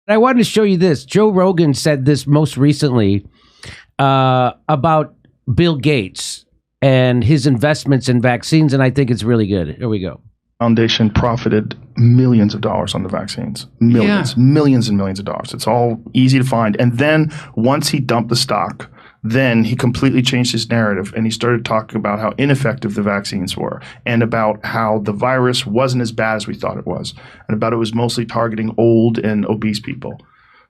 I wanted to show you this. Joe Rogan said this most recently about Bill Gates and his investments in vaccines, and I think it's really good. Here we go. Foundation profited millions of dollars on the vaccines. Millions and millions of dollars. It's all easy to find. And then once he dumped the stock, then he completely changed his narrative and he started talking about how ineffective the vaccines were and about how the virus wasn't as bad as we thought it was and about it was mostly targeting old and obese people.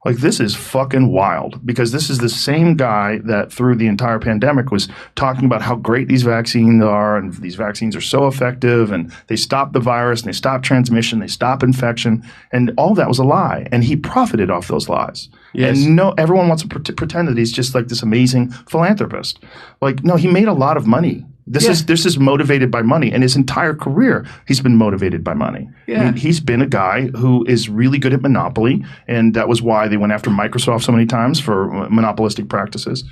Like, this is fucking wild, because this is the same guy that through the entire pandemic was talking about how great these vaccines are and these vaccines are so effective and they stop the virus and they stop transmission, they stop infection, and all that was a lie. And he profited off those lies. Yes. And everyone wants to pretend that he's just like this amazing philanthropist. Like, no, he made a lot of money. This is motivated by money, and his entire career he's been motivated by money. Yeah. I mean, he's been a guy who is really good at monopoly, and that was why they went after Microsoft so many times for monopolistic practices.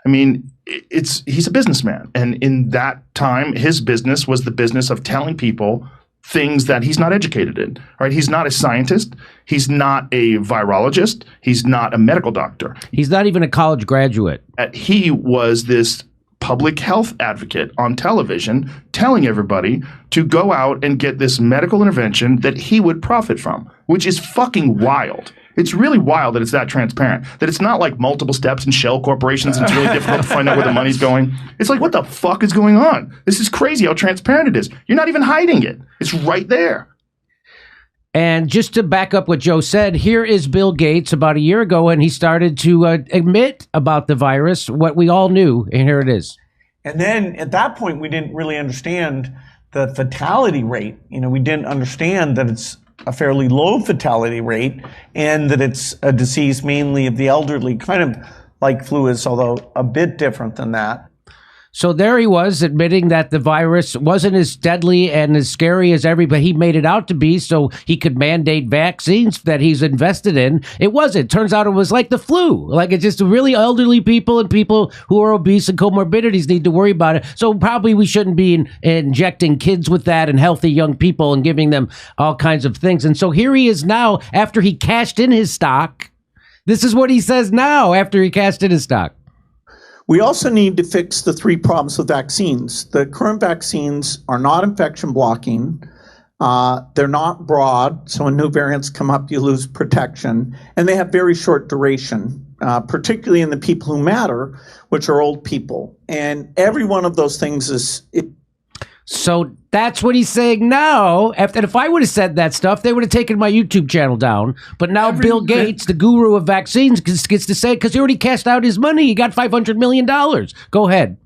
I mean, he's a businessman, and in that time, his business was the business of telling people things that he's not educated in. Right? He's not a scientist. He's not a virologist. He's not a medical doctor. He's not even a college graduate. He was this public health advocate on television telling everybody to go out and get this medical intervention that he would profit from, which is fucking wild. It's really wild that it's that transparent, that it's not like multiple steps in shell corporations. It's really difficult to find out where the money's going. It's like, what the fuck is going on? This is crazy how transparent it is. You're not even hiding it. It's right there. And just to back up what Joe said, here is Bill Gates about a year ago, and he started to admit about the virus, what we all knew, and here it is. And then at that point, we didn't really understand the fatality rate. You know, we didn't understand that it's a fairly low fatality rate and that it's a disease mainly of the elderly, kind of like flu is, although a bit different than that. So there he was admitting that the virus wasn't as deadly and as scary as everybody he made it out to be, so he could mandate vaccines that he's invested in. It wasn't. Turns out it was like the flu. Like, it's just really elderly people and people who are obese and comorbidities need to worry about it. So probably we shouldn't be injecting kids with that and healthy young people and giving them all kinds of things. And so here he is now after he cashed in his stock. This is what he says now after he cashed in his stock. We also need to fix the three problems with vaccines. The current vaccines are not infection blocking. They're not broad, so when new variants come up, you lose protection. And they have very short duration, particularly in the people who matter, which are old people. And every one of those things is... So that's what he's saying now. And if I would have said that stuff, they would have taken my YouTube channel down. But now Bill Gates, the guru of vaccines, gets to say it because he already cashed out his money. He got $500 million. Go ahead.